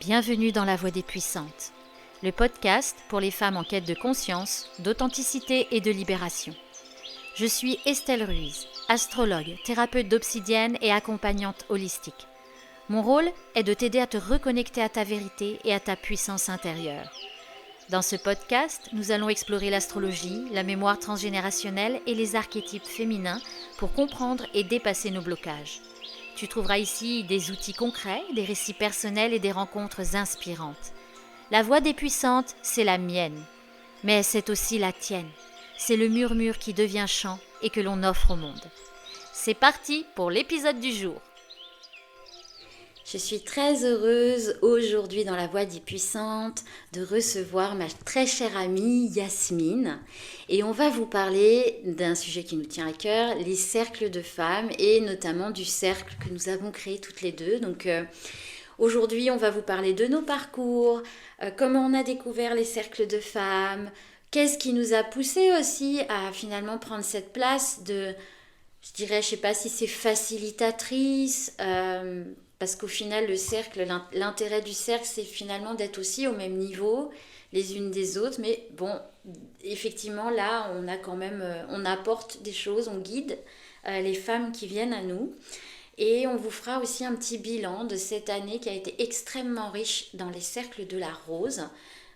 Bienvenue dans La Voix des Puissantes, le podcast pour les femmes en quête de conscience, d'authenticité et de libération. Je suis Estelle Ruiz, astrologue, thérapeute d'obsidienne et accompagnante holistique. Mon rôle est de t'aider à te reconnecter à ta vérité et à ta puissance intérieure. Dans ce podcast, nous allons explorer l'astrologie, la mémoire transgénérationnelle et les archétypes féminins pour comprendre et dépasser nos blocages. Tu trouveras ici des outils concrets, des récits personnels et des rencontres inspirantes. La voix des puissantes, c'est la mienne, mais c'est aussi la tienne. C'est le murmure qui devient chant et que l'on offre au monde. C'est parti pour l'épisode du jour. Je suis très heureuse aujourd'hui dans La Voix des Puissantes de recevoir ma très chère amie Yasmine. Et on va vous parler d'un sujet qui nous tient à cœur, les cercles de femmes et notamment du cercle que nous avons créé toutes les deux. Donc aujourd'hui, on va vous parler de nos parcours, comment on a découvert les cercles de femmes, qu'est-ce qui nous a poussé aussi à finalement prendre cette place de, je dirais, je sais pas si c'est facilitatrice, parce qu'au final, le cercle, l'intérêt du cercle, c'est finalement d'être aussi au même niveau les unes des autres. Mais bon, effectivement, là, on a quand même, on apporte des choses, on guide les femmes qui viennent à nous. Et on vous fera aussi un petit bilan de cette année qui a été extrêmement riche dans les cercles de la rose.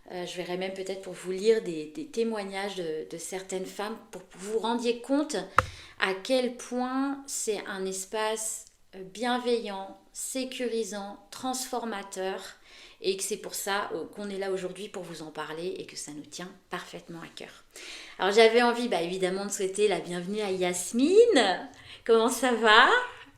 Je verrai même peut-être pour vous lire des témoignages de certaines femmes pour que vous vous rendiez compte à quel point c'est un espace bienveillant, sécurisant, transformateur et que c'est pour ça qu'on est là aujourd'hui pour vous en parler et que ça nous tient parfaitement à cœur. Alors j'avais envie évidemment de souhaiter la bienvenue à Yasmine. Comment ça va ?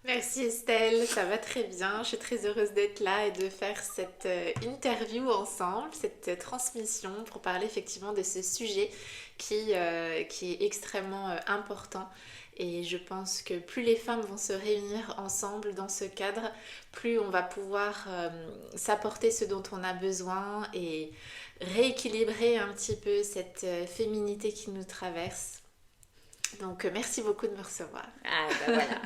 Merci Estelle, ça va très bien. Je suis très heureuse d'être là et de faire cette interview ensemble, cette transmission pour parler effectivement de ce sujet qui est extrêmement important. Et je pense que plus les femmes vont se réunir ensemble dans ce cadre, plus on va pouvoir s'apporter ce dont on a besoin et rééquilibrer un petit peu cette féminité qui nous traverse. Donc merci beaucoup de me recevoir.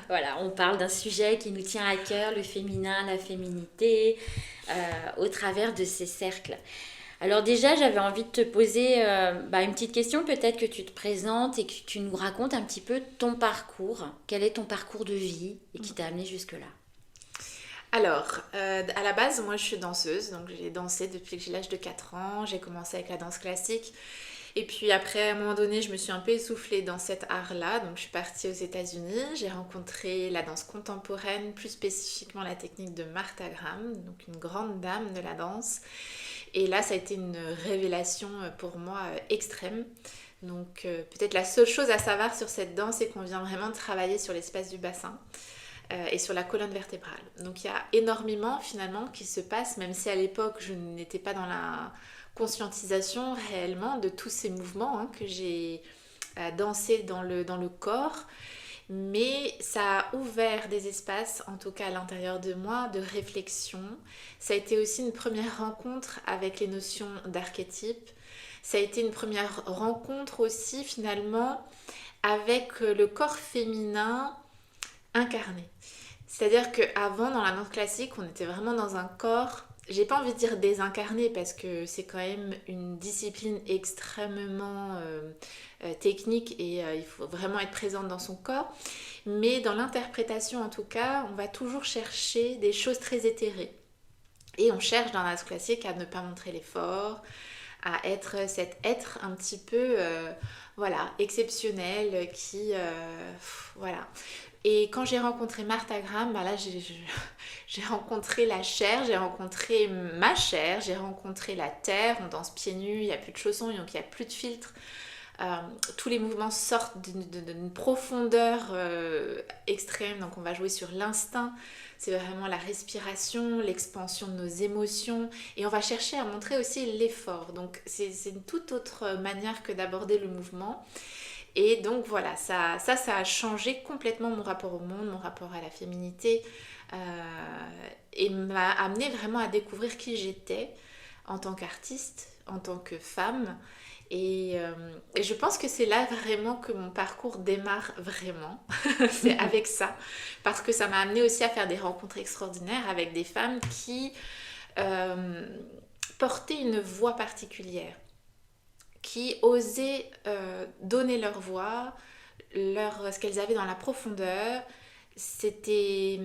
Voilà, on parle d'un sujet qui nous tient à cœur, le féminin, la féminité, au travers de ces cercles. Alors déjà, j'avais envie de te poser une petite question, peut-être que tu te présentes et que tu nous racontes un petit peu ton parcours. Quel est ton parcours de vie et qui t'a amené jusque-là ? Alors, à la base, moi je suis danseuse, donc j'ai dansé depuis que j'ai l'âge de 4 ans. J'ai commencé avec la danse classique. Et puis après, à un moment donné, je me suis un peu essoufflée dans cet art-là. Donc je suis partie aux États-Unis. J'ai rencontré la danse contemporaine, plus spécifiquement la technique de Martha Graham, donc une grande dame de la danse. Et là, ça a été une révélation pour moi extrême. Donc peut-être la seule chose à savoir sur cette danse, c'est qu'on vient vraiment travailler sur l'espace du bassin et sur la colonne vertébrale. Donc il y a énormément finalement qui se passe, même si à l'époque, je n'étais pas dans la conscientisation réellement de tous ces mouvements que j'ai dansé dans le corps. Mais ça a ouvert des espaces, en tout cas à l'intérieur de moi, de réflexion. Ça a été aussi une première rencontre avec les notions d'archétype. Ça a été une première rencontre aussi finalement avec le corps féminin incarné. C'est-à-dire qu'avant, dans la danse classique, on était vraiment dans un corps, j'ai pas envie de dire désincarné parce que c'est quand même une discipline extrêmement technique et il faut vraiment être présente dans son corps. Mais dans l'interprétation en tout cas, on va toujours chercher des choses très éthérées. Et on cherche dans la danse classique à ne pas montrer l'effort, à être cet être un petit peu exceptionnel qui... voilà. Et quand j'ai rencontré Martha Graham, là j'ai rencontré la chair, j'ai rencontré ma chair, j'ai rencontré la terre, on danse pieds nus, il n'y a plus de chaussons, donc il n'y a plus de filtre. Tous les mouvements sortent d'une profondeur extrême, donc on va jouer sur l'instinct, c'est vraiment la respiration, l'expansion de nos émotions, et on va chercher à montrer aussi l'effort. Donc c'est une toute autre manière que d'aborder le mouvement. Et donc voilà, ça a changé complètement mon rapport au monde, mon rapport à la féminité et m'a amené vraiment à découvrir qui j'étais en tant qu'artiste, en tant que femme. Et je pense que c'est là vraiment que mon parcours démarre vraiment. C'est avec ça. Parce que ça m'a amené aussi à faire des rencontres extraordinaires avec des femmes qui euh, portaient une voix particulière, qui osaient donner leur voix, ce qu'elles avaient dans la profondeur. C'était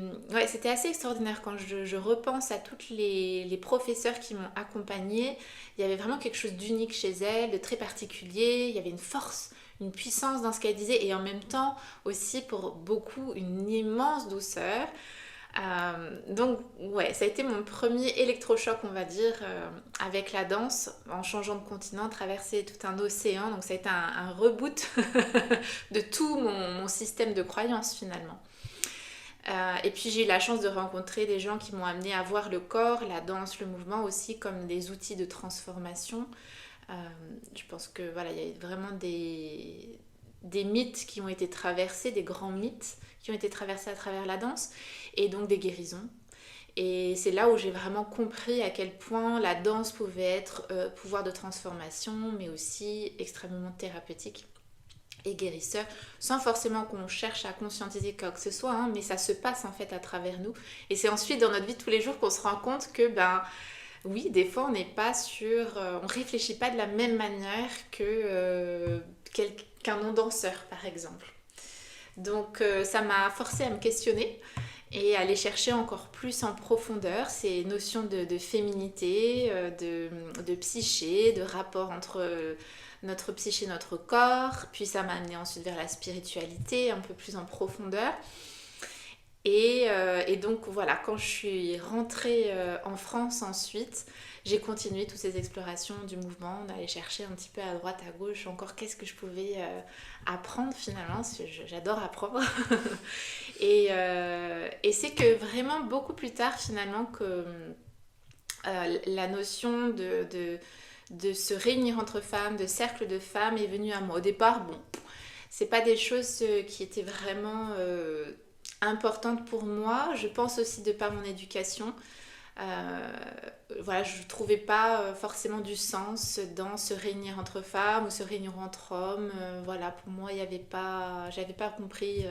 assez extraordinaire quand je repense à toutes les professeurs qui m'ont accompagnée. Il y avait vraiment quelque chose d'unique chez elles, de très particulier. Il y avait une force, une puissance dans ce qu'elles disaient et en même temps aussi pour beaucoup une immense douceur. Donc ouais, ça a été mon premier électrochoc, on va dire, avec la danse, en changeant de continent, traverser tout un océan. Donc ça a été un reboot de tout mon système de croyances finalement. Et puis j'ai eu la chance de rencontrer des gens qui m'ont amené à voir le corps, la danse, le mouvement aussi comme des outils de transformation. Euh, je pense que voilà, il y a vraiment des mythes qui ont été traversés, des grands mythes qui ont été traversés à travers la danse, et donc des guérisons. Et c'est là où j'ai vraiment compris à quel point la danse pouvait être pouvoir de transformation, mais aussi extrêmement thérapeutique et guérisseur, sans forcément qu'on cherche à conscientiser quoi que ce soit, hein, mais ça se passe en fait à travers nous. Et c'est ensuite dans notre vie de tous les jours qu'on se rend compte que, ben, oui, des fois on n'est pas on réfléchit pas de la même manière que qu'un non-danseur par exemple. Donc ça m'a forcé à me questionner et à aller chercher encore plus en profondeur ces notions de féminité, de psyché, de rapport entre notre psyché, notre corps. Puis ça m'a amené ensuite vers la spiritualité, un peu plus en profondeur. Et donc voilà, quand je suis rentrée en France ensuite, j'ai continué toutes ces explorations du mouvement, d'aller chercher un petit peu à droite, à gauche, encore qu'est-ce que je pouvais apprendre finalement, parce que j'adore apprendre. Et c'est que vraiment beaucoup plus tard finalement que la notion de se réunir entre femmes, de cercle de femmes est venue à moi. Au départ, bon, c'est pas des choses qui étaient vraiment importantes pour moi. Je pense aussi de par mon éducation. Voilà, je trouvais pas forcément du sens dans se réunir entre femmes ou se réunir entre hommes. Voilà, pour moi, j'avais pas compris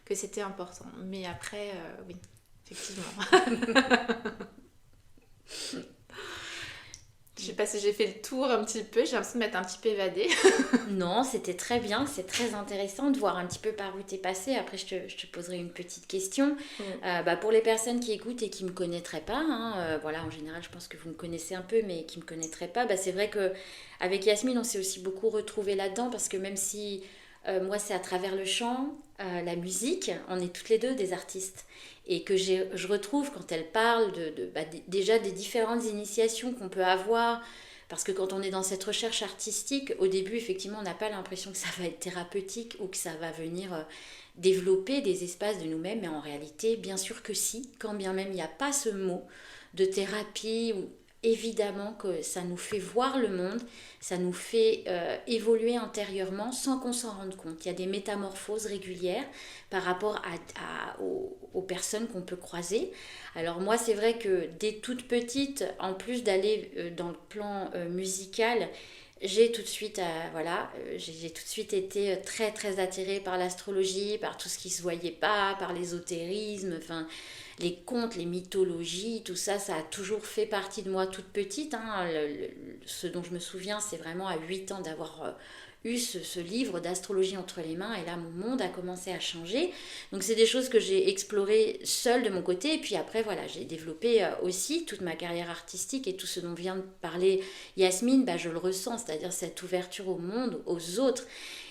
que c'était important. Mais après, oui, effectivement. Je sais pas si j'ai fait le tour un petit peu, j'ai l'impression de m'être un petit peu évadée. Non, c'était très bien, c'est très intéressant de voir un petit peu par où t'es passé. Après, je te poserai une petite question. Pour les personnes qui écoutent et qui ne me connaîtraient pas, hein, voilà, en général, je pense que vous me connaissez un peu, mais qui ne me connaîtraient pas, c'est vrai qu'avec Yasmine, on s'est aussi beaucoup retrouvés là-dedans, parce que même si moi, c'est à travers le chant, la musique, on est toutes les deux des artistes. Et que je retrouve quand elle parle déjà des différentes initiations qu'on peut avoir, parce que quand on est dans cette recherche artistique, au début, effectivement, on n'a pas l'impression que ça va être thérapeutique ou que ça va venir développer des espaces de nous-mêmes, mais en réalité, bien sûr que si, quand bien même il n'y a pas ce mot de thérapie, ou évidemment que ça nous fait voir le monde, ça nous fait évoluer intérieurement sans qu'on s'en rende compte. Il y a des métamorphoses régulières par rapport aux personnes qu'on peut croiser. Alors moi, c'est vrai que dès toute petite, en plus d'aller dans le plan musical, j'ai tout de suite j'ai tout de suite été très très attirée par l'astrologie, par tout ce qui se voyait pas, par l'ésotérisme, enfin les contes, les mythologies, tout ça, ça a toujours fait partie de moi toute petite, hein. Ce dont je me souviens, c'est vraiment à 8 ans d'avoir eu ce livre d'astrologie entre les mains, et là mon monde a commencé à changer. Donc c'est des choses que j'ai explorées seule de mon côté, et puis après voilà, j'ai développé aussi toute ma carrière artistique, et tout ce dont vient de parler Yasmine, je le ressens, c'est-à-dire cette ouverture au monde, aux autres.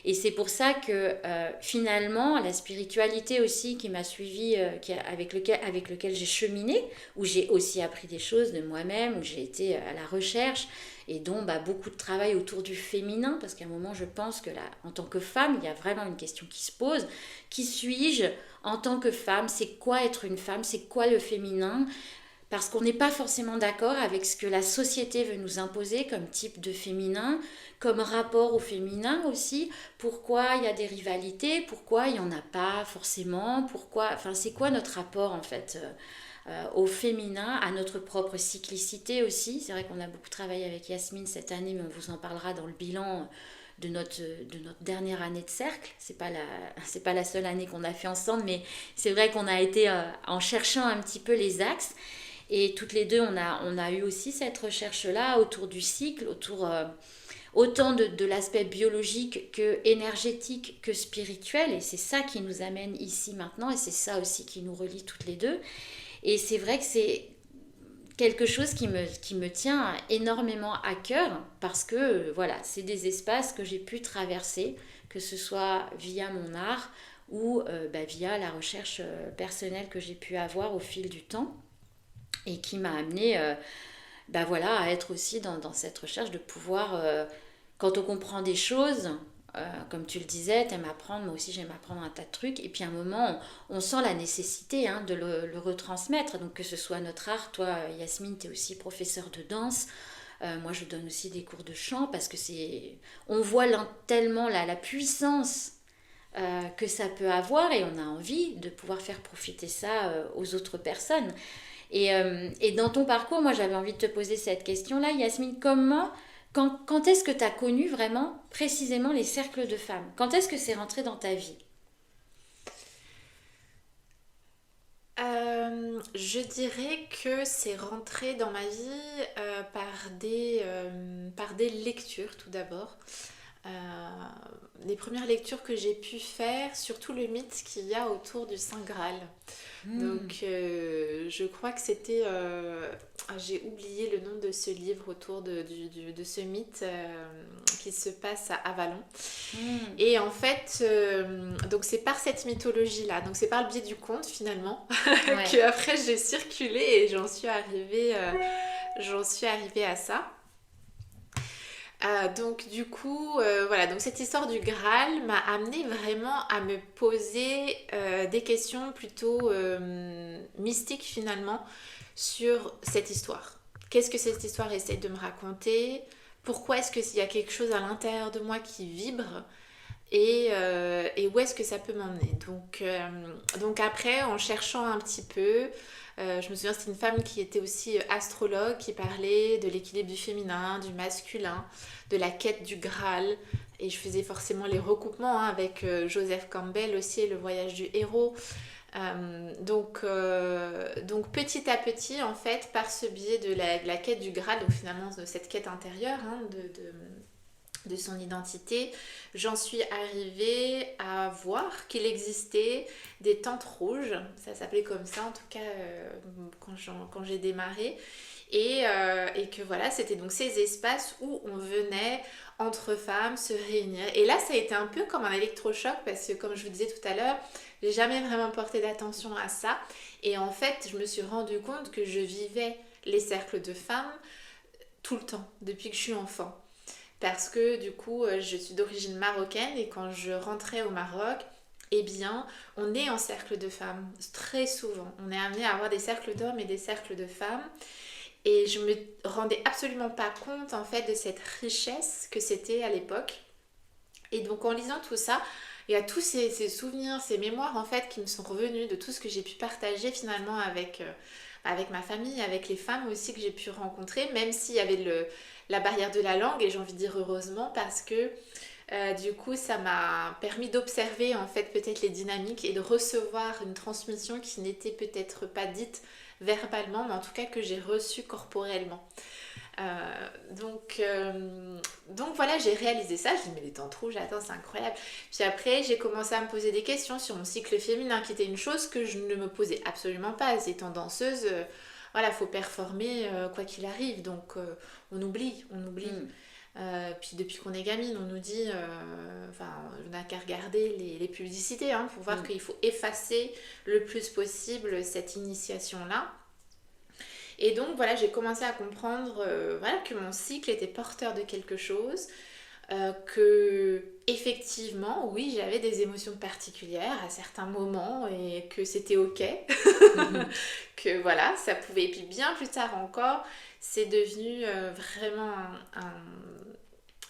Et c'est pour ça que finalement la spiritualité aussi qui m'a suivie, avec lequel j'ai cheminé, où j'ai aussi appris des choses de moi-même, où j'ai été à la recherche, et dont beaucoup de travail autour du féminin, parce qu'à un moment je pense que là, en tant que femme, il y a vraiment une question qui se pose: qui suis-je en tant que femme? C'est quoi être une femme? C'est quoi le féminin? Parce qu'on n'est pas forcément d'accord avec ce que la société veut nous imposer comme type de féminin, comme rapport au féminin aussi. Pourquoi il y a des rivalités? Pourquoi il n'y en a pas forcément? C'est quoi notre rapport en fait au féminin, à notre propre cyclicité aussi? C'est vrai qu'on a beaucoup travaillé avec Yasmine cette année, mais on vous en parlera dans le bilan de notre dernière année de cercle. C'est pas la seule année qu'on a fait ensemble, mais c'est vrai qu'on a été en cherchant un petit peu les axes. Et toutes les deux, on a eu aussi cette recherche-là autour du cycle, autour autant de l'aspect biologique que énergétique que spirituel. Et c'est ça qui nous amène ici maintenant, et c'est ça aussi qui nous relie toutes les deux. Et c'est vrai que c'est quelque chose qui me tient énormément à cœur parce que voilà, c'est des espaces que j'ai pu traverser, que ce soit via mon art ou via la recherche personnelle que j'ai pu avoir au fil du temps et qui m'a amené voilà, à être aussi dans cette recherche de pouvoir, quand on comprend des choses, comme tu le disais, t'aimes apprendre, moi aussi j'aime apprendre un tas de trucs, et puis à un moment, on sent la nécessité de le retransmettre, donc que ce soit notre art, toi Yasmine, t'es aussi professeure de danse, moi je donne aussi des cours de chant, parce que on voit tellement la puissance que ça peut avoir, et on a envie de pouvoir faire profiter ça aux autres personnes. Et dans ton parcours, moi j'avais envie de te poser cette question-là, Yasmine, quand est-ce que tu as connu vraiment précisément les cercles de femmes? Quand est-ce que c'est rentré dans ta vie? Je dirais que c'est rentré dans ma vie par des lectures tout d'abord. Euh, les premières lectures que j'ai pu faire, surtout le mythe qu'il y a autour du Saint Graal. Hmm. Donc, je crois que c'était... j'ai oublié le nom de ce livre autour de ce mythe qui se passe à Avalon. Hmm. Et en fait, donc c'est par cette mythologie-là, donc c'est par le biais du conte finalement, Ouais. que après j'ai circulé et j'en suis arrivée à ça. Donc du coup, voilà, donc cette histoire du Graal m'a amené vraiment à me poser des questions plutôt mystiques finalement sur cette histoire. Qu'est-ce que cette histoire essaie de me raconter? Pourquoi est-ce qu'il y a quelque chose à l'intérieur de moi qui vibre? Et où est-ce que ça peut m'emmener? Donc après, en cherchant un petit peu, je me souviens c'était une femme qui était aussi astrologue, qui parlait de l'équilibre du féminin, du masculin, de la quête du Graal. Et je faisais forcément les recoupements avec Joseph Campbell aussi, et le voyage du héros. Donc petit à petit, en fait, par ce biais de la quête du Graal, donc finalement de cette quête intérieure, hein, de son identité, j'en suis arrivée à voir qu'il existait des tentes rouges, ça s'appelait comme ça en tout cas quand j'ai démarré, et que voilà, c'était donc ces espaces où on venait entre femmes se réunir. Et là, ça a été un peu comme un électrochoc parce que comme je vous disais tout à l'heure, j'ai jamais vraiment porté d'attention à ça. Et en fait, je me suis rendu compte que je vivais les cercles de femmes tout le temps, depuis que je suis enfant. Parce que du coup, je suis d'origine marocaine et quand je rentrais au Maroc, eh bien, on est en cercle de femmes, très souvent. On est amené à avoir des cercles d'hommes et des cercles de femmes. Et je me rendais absolument pas compte en fait de cette richesse que c'était à l'époque. Et donc en lisant tout ça, il y a tous ces souvenirs, ces mémoires en fait qui me sont revenus de tout ce que j'ai pu partager finalement avec ma famille, avec les femmes aussi que j'ai pu rencontrer, même s'il y avait la barrière de la langue, et j'ai envie de dire heureusement parce que du coup ça m'a permis d'observer en fait peut-être les dynamiques et de recevoir une transmission qui n'était peut-être pas dite verbalement, mais en tout cas que j'ai reçue corporellement. Euh, donc, donc voilà, j'ai réalisé ça. Je dis, mais les tentes rouges, attends, c'est incroyable. Puis après, j'ai commencé à me poser des questions sur mon cycle féminin, qui était une chose que je ne me posais absolument pas. Étant danseuse, voilà, faut performer quoi qu'il arrive. Donc, on oublie, on oublie. Hmm. Puis depuis qu'on est gamine, on nous dit, enfin, on n'a qu'à regarder les publicités hein, pour voir Hmm. qu'il faut effacer le plus possible cette initiation-là. Et donc voilà, j'ai commencé à comprendre voilà, que mon cycle était porteur de quelque chose, que effectivement, oui, j'avais des émotions particulières à certains moments et que c'était ok, que voilà, ça pouvait. Et puis bien plus tard encore, c'est devenu vraiment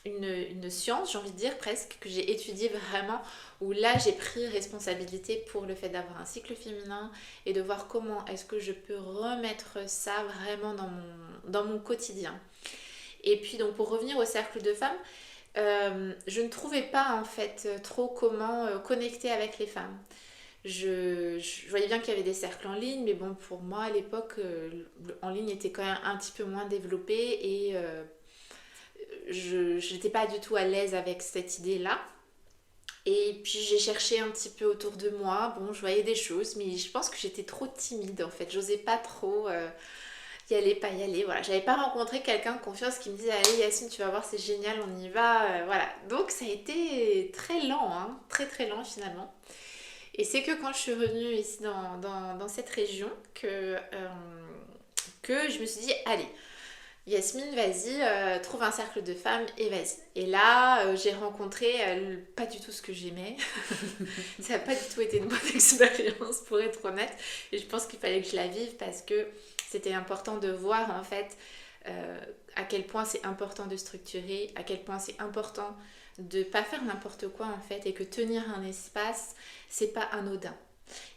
une science, j'ai envie de dire presque, que j'ai étudiée vraiment, où là j'ai pris responsabilité pour le fait d'avoir un cycle féminin et de voir comment est-ce que je peux remettre ça vraiment dans mon quotidien. Et puis donc pour revenir au cercle de femmes, je ne trouvais pas en fait trop comment connecter avec les femmes. Je voyais bien qu'il y avait des cercles en ligne, mais bon, pour moi, à l'époque, en ligne était quand même un petit peu moins développé et je n'étais pas du tout à l'aise avec cette idée-là. Et puis j'ai cherché un petit peu autour de moi. Bon, je voyais des choses, mais je pense que j'étais trop timide en fait. J'osais pas trop y aller, pas y aller. Voilà, j'avais pas rencontré quelqu'un de confiance qui me disait allez Yacine, tu vas voir, c'est génial, on y va. Voilà. Donc ça a été très lent, hein, très très lent finalement. Et c'est que quand je suis revenue ici dans cette région que je me suis dit allez. Yasmine, vas-y, trouve un cercle de femmes et vas-y. Et là, j'ai rencontré pas du tout ce que j'aimais. Ça n'a pas du tout été une bonne expérience, pour être honnête. Et je pense qu'il fallait que je la vive parce que c'était important de voir, en fait, à quel point c'est important de structurer, à quel point c'est important de ne pas faire n'importe quoi, en fait, et que tenir un espace, c'est pas anodin.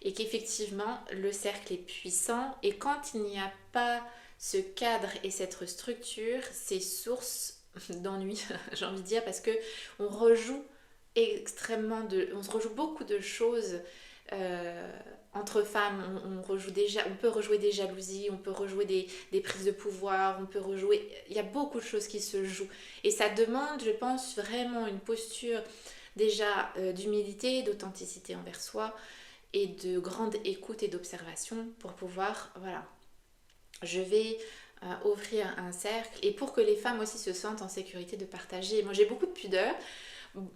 Et qu'effectivement, le cercle est puissant. Et quand il n'y a pas ce cadre et cette structure, c'est source d'ennui, j'ai envie de dire, parce que on rejoue on se rejoue beaucoup de choses entre femmes. On peut rejouer des jalousies, on peut rejouer des prises de pouvoir, on peut rejouer. Il y a beaucoup de choses qui se jouent et ça demande, je pense, vraiment une posture déjà d'humilité, d'authenticité envers soi et de grande écoute et d'observation pour pouvoir, voilà, je vais offrir un cercle et pour que les femmes aussi se sentent en sécurité de partager. Moi j'ai beaucoup de pudeur,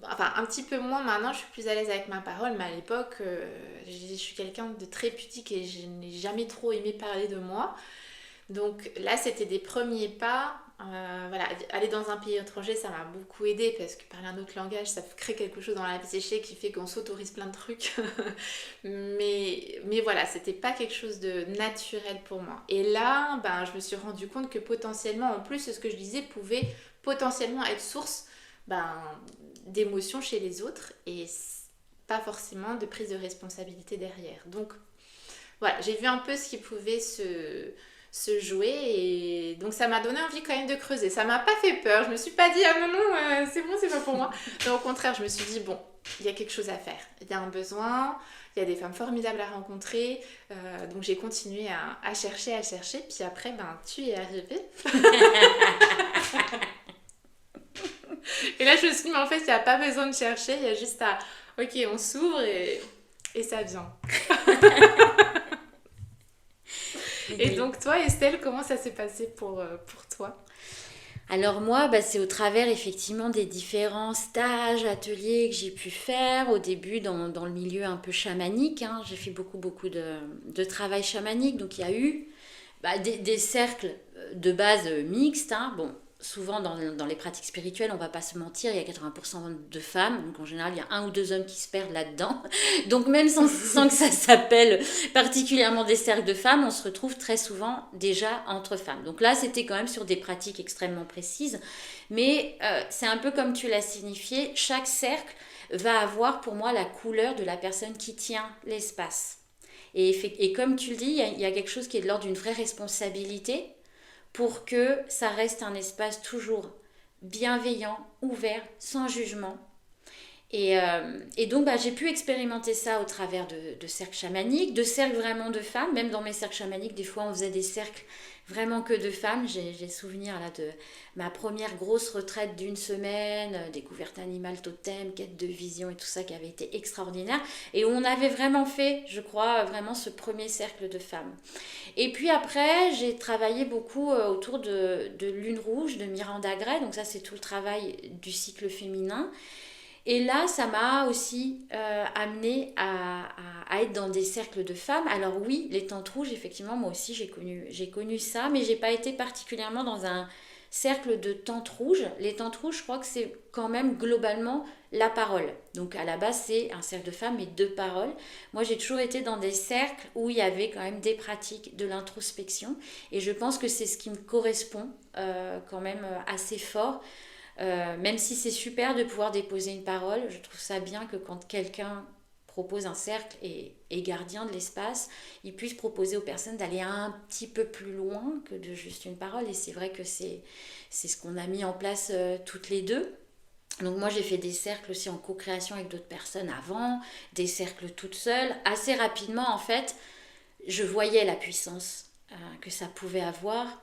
enfin un petit peu moins maintenant, je suis plus à l'aise avec ma parole, mais à l'époque je suis quelqu'un de très pudique et je n'ai jamais trop aimé parler de moi. Donc là, c'était des premiers pas. Voilà, aller dans un pays étranger, ça m'a beaucoup aidé parce que parler un autre langage, ça crée quelque chose dans la psyché qui fait qu'on s'autorise plein de trucs. mais voilà, c'était pas quelque chose de naturel pour moi. Et là, ben, je me suis rendu compte que potentiellement, en plus, ce que je disais pouvait potentiellement être source ben, d'émotions chez les autres et pas forcément de prise de responsabilité derrière. Donc voilà, j'ai vu un peu ce qui pouvait se jouer et donc ça m'a donné envie quand même de creuser. Ça m'a pas fait peur, je me suis pas dit ah non non c'est bon, c'est pas pour moi. Mais au contraire, je me suis dit bon, il y a quelque chose à faire, il y a un besoin, il y a des femmes formidables à rencontrer, donc j'ai continué à chercher, puis après ben tu es arrivé. Et là je me suis dit mais en fait il n'y a pas besoin de chercher, il y a juste à ok on s'ouvre et ça vient. Et donc toi Estelle, comment ça s'est passé pour toi? Alors moi, c'est au travers effectivement des différents stages, ateliers que j'ai pu faire. Au début, dans le milieu un peu chamanique, hein. J'ai fait beaucoup de travail chamanique. Donc il y a eu des cercles de base mixtes, hein. Bon, souvent dans les pratiques spirituelles, on va pas se mentir, il y a 80% de femmes. Donc en général, il y a un ou deux hommes qui se perdent là-dedans. Donc même sans que ça s'appelle particulièrement des cercles de femmes, on se retrouve très souvent déjà entre femmes. Donc là, c'était quand même sur des pratiques extrêmement précises. Mais c'est un peu comme tu l'as signifié, chaque cercle va avoir pour moi la couleur de la personne qui tient l'espace. Et comme tu le dis, il y a quelque chose qui est de l'ordre d'une vraie responsabilité pour que ça reste un espace toujours bienveillant, ouvert, sans jugement. Et donc, j'ai pu expérimenter ça au travers de cercles chamaniques, de cercles vraiment de femmes. Même dans mes cercles chamaniques, des fois, on faisait des cercles vraiment que de femmes. J'ai souvenir là de ma première grosse retraite d'une semaine, découverte animale totem, quête de vision et tout ça qui avait été extraordinaire. Et où on avait vraiment fait, je crois, vraiment ce premier cercle de femmes. Et puis après, j'ai travaillé beaucoup autour de Lune Rouge, de Miranda Gray. Donc ça, c'est tout le travail du cycle féminin. Et là, ça m'a aussi amené à être dans des cercles de femmes. Alors oui, les tentes rouges, effectivement, moi aussi, j'ai connu ça, mais j'ai pas été particulièrement dans un cercle de tentes rouges. Les tentes rouges, je crois que c'est quand même globalement la parole. Donc à la base, c'est un cercle de femmes et de paroles. Moi, j'ai toujours été dans des cercles où il y avait quand même des pratiques de l'introspection. Et je pense que c'est ce qui me correspond quand même assez fort. Même si c'est super de pouvoir déposer une parole, je trouve ça bien que quand quelqu'un propose un cercle et est gardien de l'espace, il puisse proposer aux personnes d'aller un petit peu plus loin que de juste une parole. Et c'est vrai que c'est ce qu'on a mis en place toutes les deux. Donc moi j'ai fait des cercles aussi en co-création avec d'autres personnes avant, des cercles toute seule. Assez rapidement en fait, je voyais la puissance que ça pouvait avoir,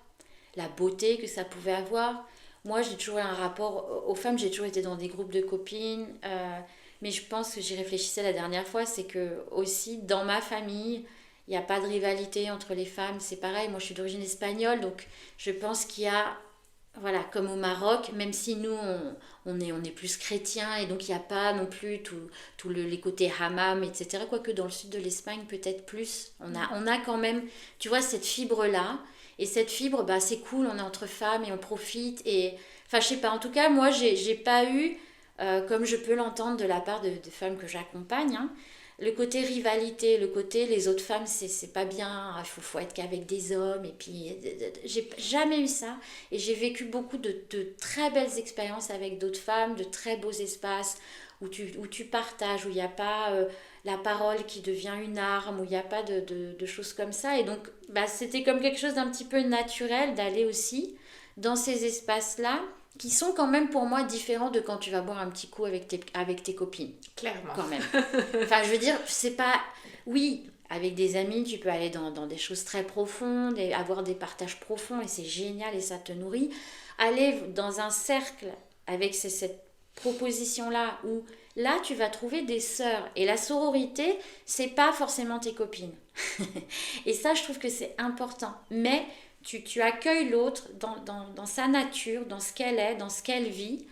la beauté que ça pouvait avoir. Moi j'ai toujours eu un rapport aux femmes, j'ai toujours été dans des groupes de copines, mais je pense que j'y réfléchissais la dernière fois, c'est que aussi dans ma famille, il n'y a pas de rivalité entre les femmes, c'est pareil, moi je suis d'origine espagnole, donc je pense qu'il y a voilà, comme au Maroc, même si nous, on est plus chrétiens et donc il n'y a pas non plus les côtés hammam, etc. Quoique dans le sud de l'Espagne, peut-être plus. On a quand même, tu vois, cette fibre-là. Et cette fibre, bah, c'est cool, on est entre femmes et on profite. Et, enfin, je sais pas, en tout cas, moi, j'ai pas eu, comme je peux l'entendre de la part de femmes que j'accompagne, hein, le côté rivalité, le côté les autres femmes, c'est pas bien, faut être qu'avec des hommes. Et puis, j'ai jamais eu ça. Et j'ai vécu beaucoup de très belles expériences avec d'autres femmes, de très beaux espaces où tu partages, où il n'y a pas la parole qui devient une arme, où il n'y a pas de choses comme ça. Et donc, bah, c'était comme quelque chose d'un petit peu naturel d'aller aussi dans ces espaces-là qui sont quand même pour moi différents de quand tu vas boire un petit coup avec tes copines. Clairement. Quand même. Enfin, je veux dire, c'est pas... Oui, avec des amis, tu peux aller dans des choses très profondes et avoir des partages profonds et c'est génial et ça te nourrit. Aller dans un cercle avec cette proposition-là où là, tu vas trouver des sœurs. Et la sororité, c'est pas forcément tes copines. Et ça, je trouve que c'est important. Mais tu accueilles l'autre dans sa nature, dans ce qu'elle est, dans ce qu'elle vit.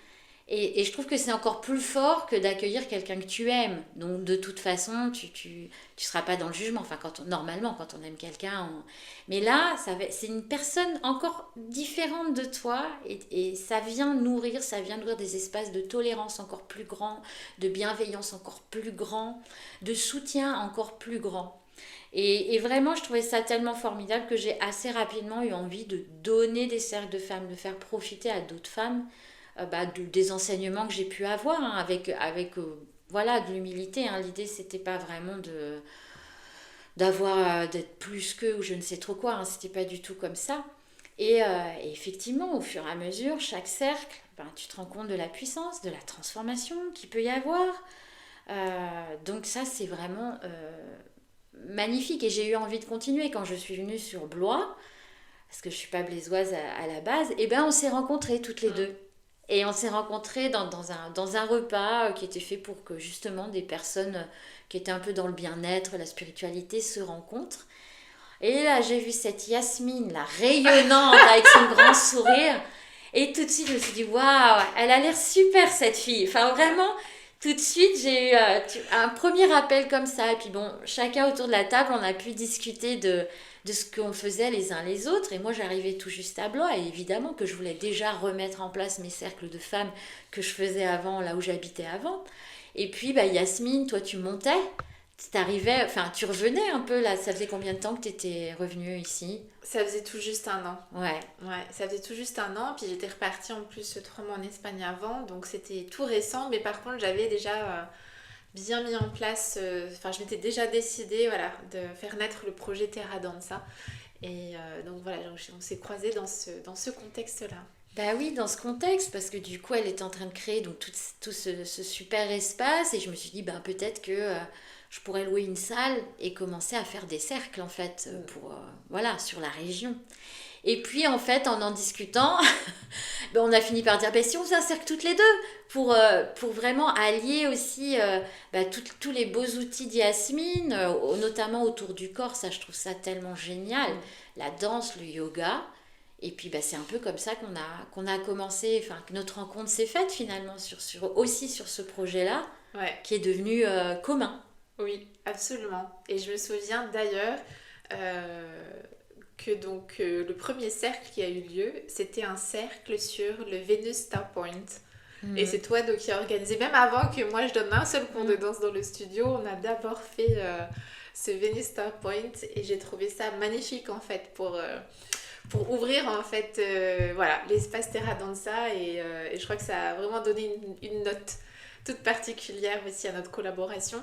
Et je trouve que c'est encore plus fort que d'accueillir quelqu'un que tu aimes. Donc de toute façon, tu seras pas dans le jugement. Enfin, normalement, quand on aime quelqu'un... Mais là, c'est une personne encore différente de toi. Et ça vient nourrir des espaces de tolérance encore plus grands, de bienveillance encore plus grands, de soutien encore plus grand. Et vraiment, je trouvais ça tellement formidable que j'ai assez rapidement eu envie de donner des cercles de femmes, de faire profiter à d'autres femmes des enseignements que j'ai pu avoir hein, avec voilà, de l'humilité. Hein. L'idée, c'était pas vraiment d'être plus que ou je ne sais trop quoi. Hein. C'était pas du tout comme ça. Et effectivement, au fur et à mesure, chaque cercle, tu te rends compte de la puissance, de la transformation qu'il peut y avoir. Donc ça, c'est vraiment magnifique. Et j'ai eu envie de continuer quand je suis venue sur Blois, parce que je suis pas blésoise à la base. Et on s'est rencontrées toutes les deux. Et on s'est rencontrés dans un repas qui était fait pour que justement des personnes qui étaient un peu dans le bien-être, la spiritualité se rencontrent. Et là, j'ai vu cette Yasmine, là, rayonnante, avec son grand sourire. Et tout de suite, je me suis dit, waouh, elle a l'air super cette fille. Enfin, vraiment, tout de suite, j'ai eu un premier appel comme ça. Et puis bon, chacun autour de la table, on a pu discuter de ce qu'on faisait les uns les autres. Et moi, j'arrivais tout juste à Blois. Et évidemment que je voulais déjà remettre en place mes cercles de femmes que je faisais avant, là où j'habitais avant. Et puis, Yasmine, toi, tu montais. Tu revenais un peu là. Ça faisait combien de temps que tu étais revenue ici ? Ça faisait tout juste un an. Ouais, ça faisait tout juste un an. Puis j'étais repartie en plus 3 mois en Espagne avant. Donc c'était tout récent. Mais par contre, j'avais déjà bien mis en place... je m'étais déjà décidée de faire naître le projet Terra Danza. Et donc voilà, on s'est croisés dans ce contexte-là. Bah oui, dans ce contexte, parce que du coup, elle était en train de créer donc, tout ce super espace. Et je me suis dit, peut-être que... je pourrais louer une salle et commencer à faire des cercles en fait sur la région. Et puis en fait en discutant on a fini par dire si on faisait un cercle toutes les deux pour vraiment allier aussi tous les beaux outils d'Yasmine, notamment autour du corps. Ça, je trouve ça tellement génial, la danse, le yoga. Et puis c'est un peu comme ça qu'on a commencé, que notre rencontre s'est faite finalement aussi sur ce projet là qui est devenu commun. Oui, absolument. Et je me souviens d'ailleurs que le premier cercle qui a eu lieu, c'était un cercle sur le Venus Star Point. Et c'est toi qui as organisé, même avant que moi je donne un seul cours de danse dans le studio, on a d'abord fait ce Venus Star Point et j'ai trouvé ça magnifique en fait pour ouvrir en fait l'espace Terra Danza et je crois que ça a vraiment donné une note toute particulière aussi à notre collaboration.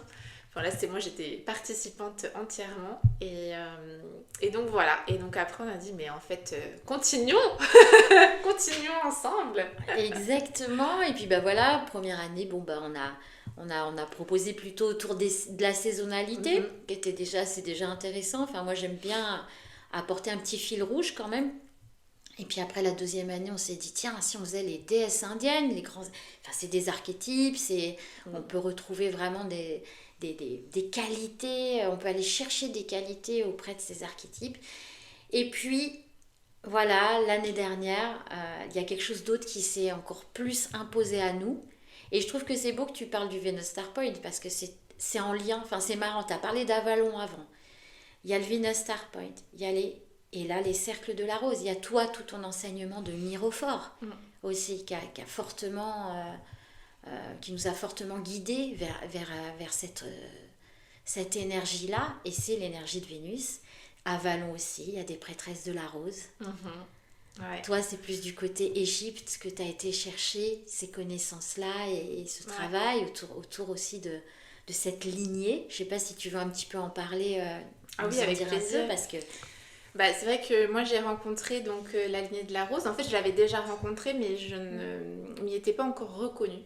Enfin là, c'était moi, j'étais participante entièrement. Et donc voilà. Et donc après, on a dit, mais en fait, continuons continuons ensemble. Exactement. Et puis bah voilà, première année, bon bah on a proposé plutôt autour de la saisonnalité, qui était déjà, c'est déjà intéressant. Enfin moi j'aime bien apporter un petit fil rouge quand même. Et puis après la deuxième année, on s'est dit, tiens, si on faisait les déesses indiennes, les grands... Enfin, c'est des archétypes, on peut retrouver vraiment des qualités, on peut aller chercher des qualités auprès de ces archétypes. Et puis, voilà, l'année dernière, il y a quelque chose d'autre qui s'est encore plus imposé à nous. Et je trouve que c'est beau que tu parles du Venus Star Point, parce que c'est en lien, enfin c'est marrant, tu as parlé d'Avalon avant. Il y a le Venus Star Point, il y a et là, les cercles de la rose, il y a toi, tout ton enseignement de Mirophore aussi, qui nous a fortement guidés vers cette énergie-là, et c'est l'énergie de Vénus. À Vallon aussi, il y a des prêtresses de la rose. Ouais. Toi, c'est plus du côté Égypte que tu as été chercher ces connaissances-là et ce travail autour aussi de cette lignée. Je ne sais pas si tu veux un petit peu en parler. Oui, avec plaisir. Parce que... Bah, c'est vrai que moi j'ai rencontré donc la lignée de la rose. En fait, je l'avais déjà rencontrée, mais je ne m'y étais pas encore reconnue.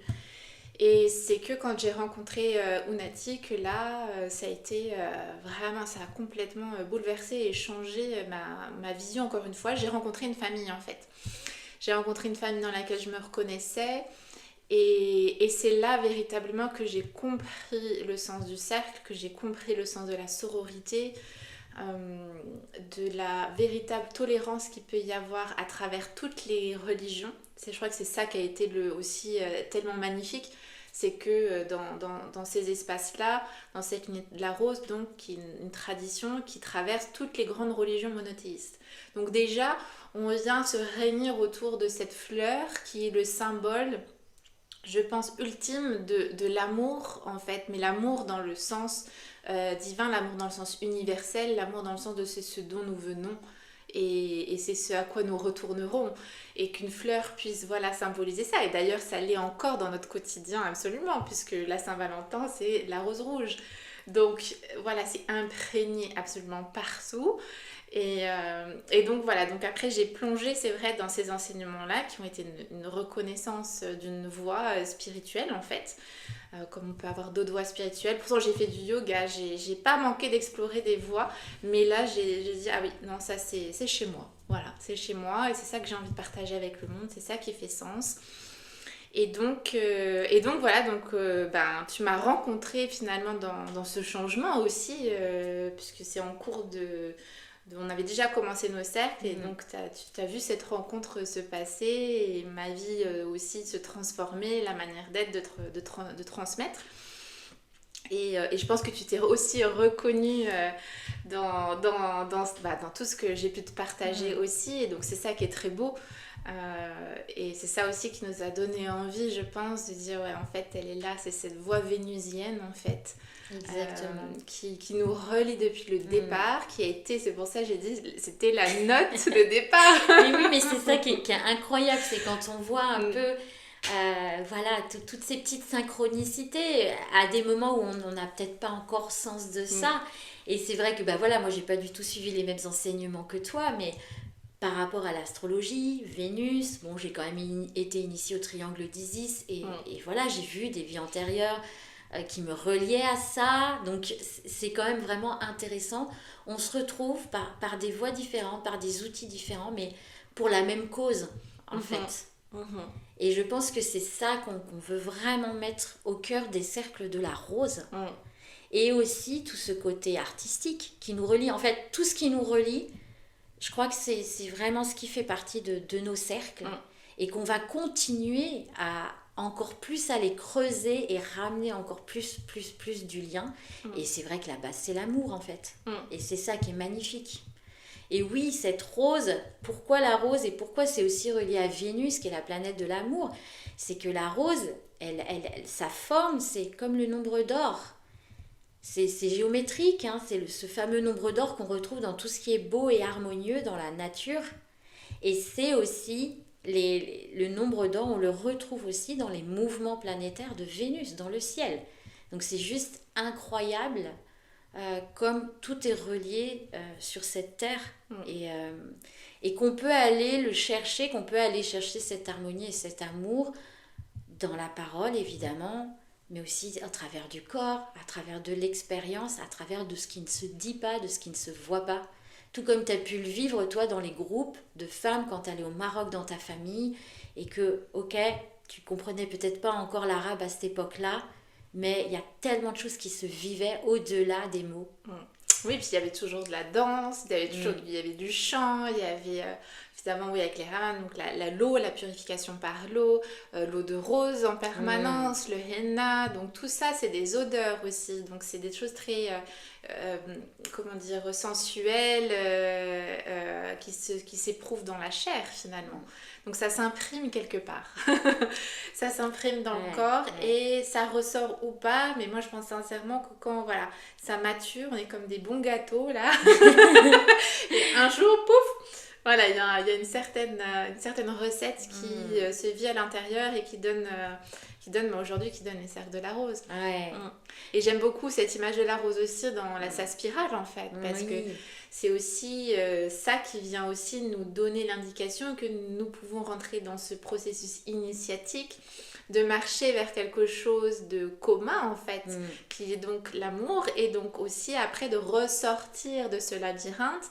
Et c'est que quand j'ai rencontré Unati que là, ça a été vraiment, ça a complètement bouleversé et changé ma vision encore une fois. J'ai rencontré une famille en fait. J'ai rencontré une famille dans laquelle je me reconnaissais. Et c'est là véritablement que j'ai compris le sens du cercle, que j'ai compris le sens de la sororité, de la véritable tolérance qu'il peut y avoir à travers toutes les religions. Je crois que c'est ça qui a été aussi tellement magnifique, c'est que dans ces espaces-là, dans cette lignée de la rose, donc qui est une tradition qui traverse toutes les grandes religions monothéistes. Donc déjà, on vient se réunir autour de cette fleur qui est le symbole, je pense, ultime de l'amour en fait, mais l'amour dans le sens divin, l'amour dans le sens universel, l'amour dans le sens de c'est ce dont nous venons et c'est ce à quoi nous retournerons, et qu'une fleur puisse symboliser ça. Et d'ailleurs ça l'est encore dans notre quotidien absolument, puisque la Saint-Valentin c'est la rose rouge, donc voilà, c'est imprégné absolument partout. Et donc voilà, donc après j'ai plongé, c'est vrai, dans ces enseignements-là qui ont été une reconnaissance d'une voie spirituelle en fait, comme on peut avoir d'autres voies spirituelles. Pourtant j'ai fait du yoga, j'ai pas manqué d'explorer des voies, mais là j'ai dit ah oui, non, ça c'est chez moi, voilà, c'est chez moi et c'est ça que j'ai envie de partager avec le monde, c'est ça qui fait sens. Et donc voilà, tu m'as rencontrée finalement dans ce changement aussi, puisque c'est en cours on avait déjà commencé nos cercles, et donc tu as vu cette rencontre se passer et ma vie aussi se transformer, la manière d'être, de transmettre. Et je pense que tu t'es aussi reconnue dans tout ce que j'ai pu te partager aussi, et donc c'est ça qui est très beau. Et c'est ça aussi qui nous a donné envie, je pense, de dire ouais, en fait elle est là, c'est cette voie vénusienne en fait. Exactement. Qui nous relie depuis le départ, qui a été, c'est pour ça que j'ai dit, c'était la note de départ. Oui, mais c'est ça qui est incroyable, c'est quand on voit un peu toutes ces petites synchronicités à des moments où on n'a peut-être pas encore sens de ça. Et c'est vrai que moi j'ai pas du tout suivi les mêmes enseignements que toi, mais par rapport à l'astrologie, Vénus, bon, j'ai quand même été initiée au triangle d'Isis, et voilà, j'ai vu des vies antérieures qui me reliaient à ça. Donc c'est quand même vraiment intéressant. On se retrouve par des voies différentes, par des outils différents, mais pour la même cause en fait. Et je pense que c'est ça qu'on veut vraiment mettre au cœur des cercles de la rose. Et aussi tout ce côté artistique qui nous relie, en fait tout ce qui nous relie. Je crois que c'est vraiment ce qui fait partie de nos cercles, et qu'on va continuer à encore plus aller creuser et ramener encore plus du lien. Et c'est vrai que la base, c'est l'amour en fait. Et c'est ça qui est magnifique. Et oui, cette rose, pourquoi la rose et pourquoi c'est aussi relié à Vénus, qui est la planète de l'amour, c'est que la rose, sa forme, c'est comme le nombre d'or. C'est géométrique, hein, c'est ce fameux nombre d'or qu'on retrouve dans tout ce qui est beau et harmonieux dans la nature. Et c'est aussi le nombre d'or, on le retrouve aussi dans les mouvements planétaires de Vénus, dans le ciel. Donc c'est juste incroyable comme tout est relié sur cette terre et qu'on peut aller le chercher, qu'on peut aller chercher cette harmonie et cet amour dans la parole évidemment, mais aussi à travers du corps, à travers de l'expérience, à travers de ce qui ne se dit pas, de ce qui ne se voit pas. Tout comme tu as pu le vivre toi dans les groupes de femmes quand tu allais au Maroc dans ta famille et que, ok, tu comprenais peut-être pas encore l'arabe à cette époque-là, mais il y a tellement de choses qui se vivaient au-delà des mots. Oui, puis il y avait toujours de la danse, il y avait du chant, il y avait évidemment, oui, avec les ramen, donc l'eau, la purification par l'eau, l'eau de rose en permanence, le henna, donc tout ça, c'est des odeurs aussi, donc c'est des choses très, comment dire, sensuelles, qui s'éprouvent dans la chair finalement. Donc ça s'imprime quelque part. Ça s'imprime dans le corps et ça ressort ou pas. Mais moi je pense sincèrement que quand voilà, ça mature, on est comme des bons gâteaux là. Et un jour, pouf, voilà, il y a une certaine recette qui se vit à l'intérieur et qui donne aujourd'hui les cercles de la rose. Et j'aime beaucoup cette image de la rose aussi dans sa spirale en fait, parce que c'est aussi ça qui vient aussi nous donner l'indication que nous pouvons rentrer dans ce processus initiatique de marcher vers quelque chose de commun en fait, qui est donc l'amour, et donc aussi après de ressortir de ce labyrinthe.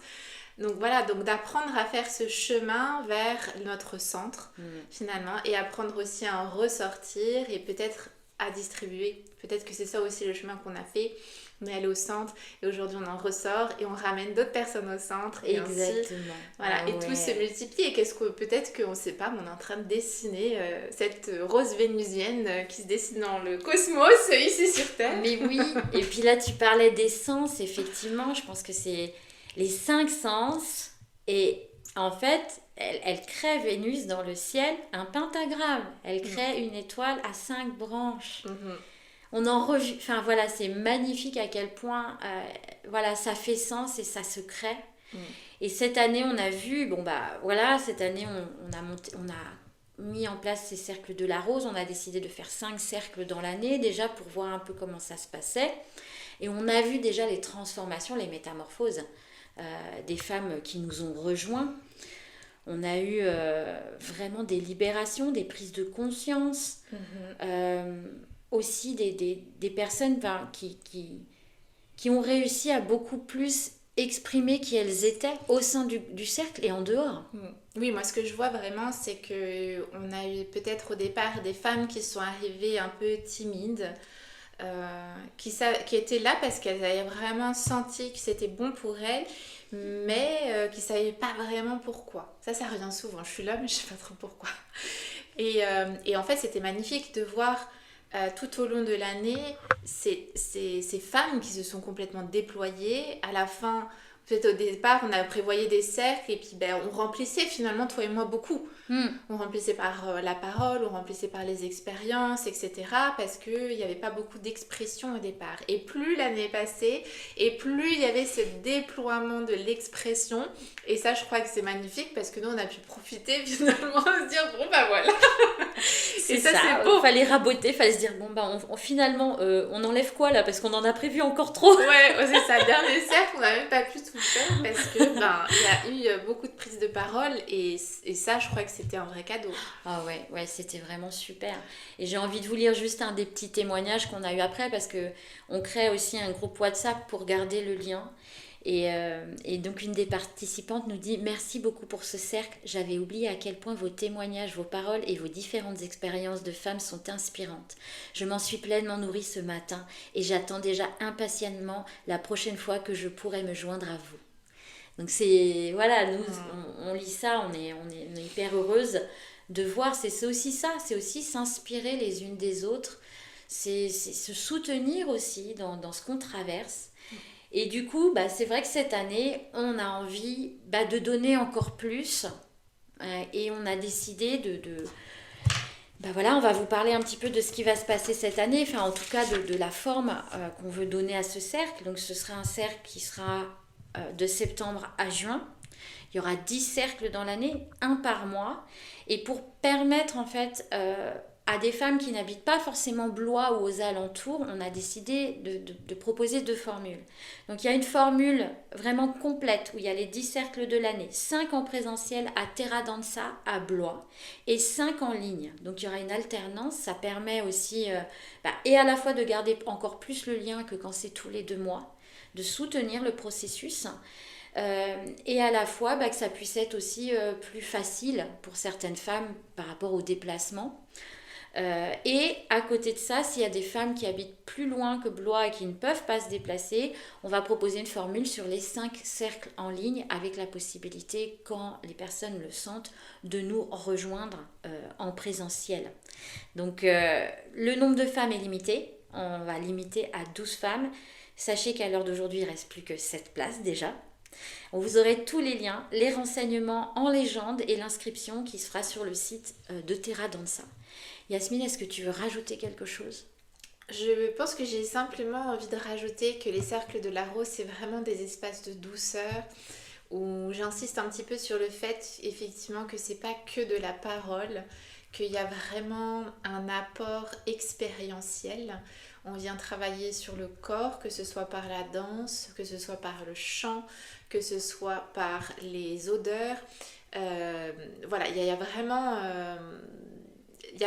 Donc voilà, donc d'apprendre à faire ce chemin vers notre centre finalement, et apprendre aussi à en ressortir et peut-être à distribuer. Peut-être que c'est ça aussi le chemin qu'on a fait. On est allé au centre et aujourd'hui on en ressort et on ramène d'autres personnes au centre. Et exactement. Ainsi, voilà, et tout se multiplie. Et peut-être qu'on ne sait pas, mais on est en train de dessiner cette rose vénusienne qui se dessine dans le cosmos ici sur Terre. Mais oui, et puis là tu parlais des sens, effectivement, je pense que c'est les 5 sens, et en fait, elle crée Vénus dans le ciel un pentagramme. Elle crée une étoile à 5 branches. On en revue. Enfin voilà, c'est magnifique à quel point voilà, ça fait sens et ça se crée. Et cette année, on a vu, cette année, on a mis en place ces cercles de la rose. On a décidé de faire 5 cercles dans l'année, déjà pour voir un peu comment ça se passait. Et on a vu déjà les transformations, les métamorphoses des femmes qui nous ont rejoints. On a eu vraiment des libérations, des prises de conscience, aussi des personnes qui ont réussi à beaucoup plus exprimer qui elles étaient au sein du cercle et en dehors. Oui, moi ce que je vois vraiment, c'est qu'on a eu peut-être au départ des femmes qui sont arrivées un peu timides, qui étaient là parce qu'elles avaient vraiment senti que c'était bon pour elles, mais qui ne savaient pas vraiment pourquoi. Ça revient souvent. Je suis là, mais je ne sais pas trop pourquoi. Et en fait, c'était magnifique de voir tout au long de l'année ces femmes qui se sont complètement déployées. À la fin, peut-être au départ, on a prévoyé des cercles et puis on remplissait finalement, toi et moi, beaucoup. On remplissait par la parole, on remplissait par les expériences, etc. Parce qu'il n'y avait pas beaucoup d'expression au départ. Et plus l'année passait, et plus il y avait ce déploiement de l'expression. Et ça, je crois que c'est magnifique parce que nous, on a pu profiter finalement, se dire, bon voilà. Et ça, c'est beau. Fallait raboter, fallait se dire, finalement, on enlève quoi là? Parce qu'on en a prévu encore trop. Ouais, c'est ça. Dernier cercle, on n'a même pas pu tout faire parce que il y a eu beaucoup de prises de parole et ça, je crois que c'était un vrai cadeau. Ah ouais, c'était vraiment super. Et j'ai envie de vous lire juste un des petits témoignages qu'on a eu après parce que on crée aussi un groupe WhatsApp pour garder le lien. Et donc une des participantes nous dit « Merci beaucoup pour ce cercle. J'avais oublié à quel point vos témoignages, vos paroles et vos différentes expériences de femmes sont inspirantes. Je m'en suis pleinement nourrie ce matin et j'attends déjà impatiemment la prochaine fois que je pourrai me joindre à vous. » Donc c'est, voilà, nous on lit ça, on est hyper heureuse de voir, c'est aussi ça, c'est aussi s'inspirer les unes des autres, c'est se soutenir aussi dans ce qu'on traverse. Et du coup, c'est vrai que cette année, on a envie de donner encore plus et on a décidé on va vous parler un petit peu de ce qui va se passer cette année, enfin en tout cas de la forme qu'on veut donner à ce cercle. Donc ce sera un cercle qui sera de septembre à juin. Il y aura 10 cercles dans l'année, un par mois. Et pour permettre en fait à des femmes qui n'habitent pas forcément Blois ou aux alentours, on a décidé de proposer 2 formules. Donc il y a une formule vraiment complète où il y a les 10 cercles de l'année, 5 en présentiel à Terra Danza à Blois et 5 en ligne. Donc il y aura une alternance, ça permet aussi et à la fois de garder encore plus le lien que quand c'est tous les 2 mois, de soutenir le processus. Et à la fois que ça puisse être aussi plus facile pour certaines femmes par rapport au déplacement. Et à côté de ça, s'il y a des femmes qui habitent plus loin que Blois et qui ne peuvent pas se déplacer, on va proposer une formule sur les 5 cercles en ligne avec la possibilité, quand les personnes le sentent, de nous rejoindre en présentiel. Donc le nombre de femmes est limité, on va limiter à 12 femmes. Sachez qu'à l'heure d'aujourd'hui, il ne reste plus que 7 places déjà. Vous aurez tous les liens, les renseignements en légende et l'inscription qui se fera sur le site de Terra Danza. Yasmine, est-ce que tu veux rajouter quelque chose ? Je pense que j'ai simplement envie de rajouter que les cercles de la rose, c'est vraiment des espaces de douceur où j'insiste un petit peu sur le fait, effectivement, que c'est pas que de la parole, qu'il y a vraiment un apport expérientiel. On vient travailler sur le corps, que ce soit par la danse, que ce soit par le chant, que ce soit par les odeurs. Voilà, il y a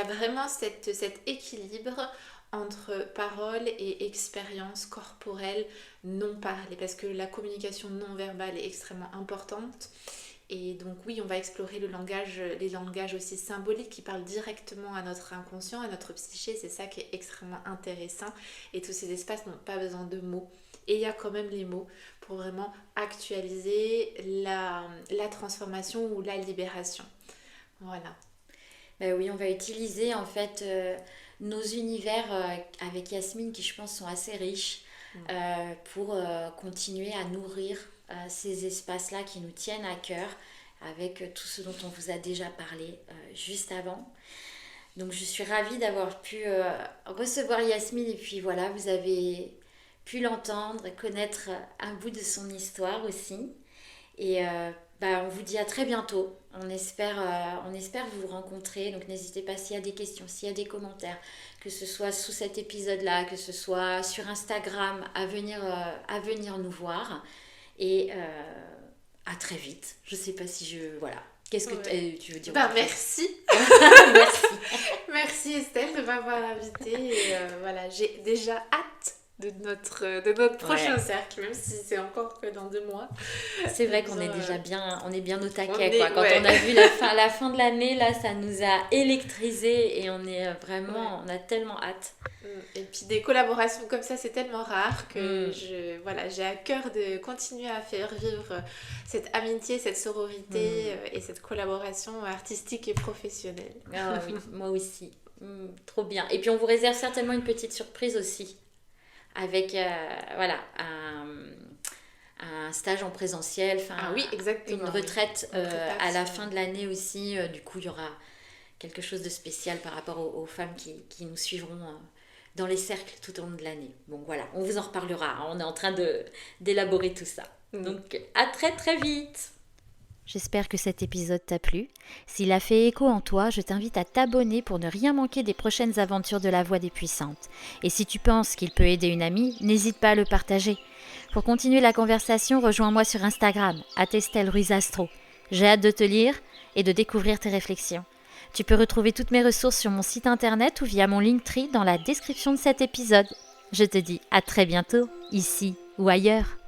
vraiment cet équilibre entre parole et expérience corporelle non parlée, parce que la communication non verbale est extrêmement importante. Et donc oui, on va explorer les langages aussi symboliques qui parlent directement à notre inconscient, à notre psyché. C'est ça qui est extrêmement intéressant. Et tous ces espaces n'ont pas besoin de mots. Et il y a quand même les mots pour vraiment actualiser la transformation ou la libération. Voilà. Ben oui, on va utiliser en fait nos univers avec Yasmine qui je pense sont assez riches pour continuer à nourrir ces espaces-là qui nous tiennent à cœur avec tout ce dont on vous a déjà parlé juste avant. Donc je suis ravie d'avoir pu recevoir Yasmine et puis voilà, vous avez pu l'entendre, connaître un bout de son histoire aussi. Et on vous dit à très bientôt. On espère vous rencontrer. Donc n'hésitez pas s'il y a des questions, s'il y a des commentaires, que ce soit sous cet épisode-là, que ce soit sur Instagram, à venir nous voir. Et à très vite. Je sais pas si voilà. Qu'est-ce que tu veux dire ? Merci. Merci. Merci Estelle de m'avoir invitée. Et voilà, j'ai déjà hâte de notre prochain cercle, même si c'est encore que dans 2 mois. C'est vrai qu'on est déjà bien au taquet. Quand on a vu la fin de l'année, là, ça nous a électrisés et on est vraiment, on a tellement hâte. Et puis des collaborations comme ça, c'est tellement rare que j'ai à cœur de continuer à faire vivre cette amitié, cette sororité et cette collaboration artistique et professionnelle. Ah oui, moi aussi. Trop bien. Et puis on vous réserve certainement une petite surprise aussi. Avec un stage en présentiel, oui, exactement, une retraite à la fin de l'année aussi. Du coup, il y aura quelque chose de spécial par rapport aux femmes qui nous suivront dans les cercles tout au long de l'année. Bon, voilà, on vous en reparlera. On est en train d'élaborer tout ça. Donc, à très très vite. J'espère que cet épisode t'a plu. S'il a fait écho en toi, je t'invite à t'abonner pour ne rien manquer des prochaines aventures de la Voix des Puissantes. Et si tu penses qu'il peut aider une amie, n'hésite pas à le partager. Pour continuer la conversation, rejoins-moi sur Instagram, @EstelleRuizAstro. J'ai hâte de te lire et de découvrir tes réflexions. Tu peux retrouver toutes mes ressources sur mon site internet ou via mon Linktree dans la description de cet épisode. Je te dis à très bientôt, ici ou ailleurs.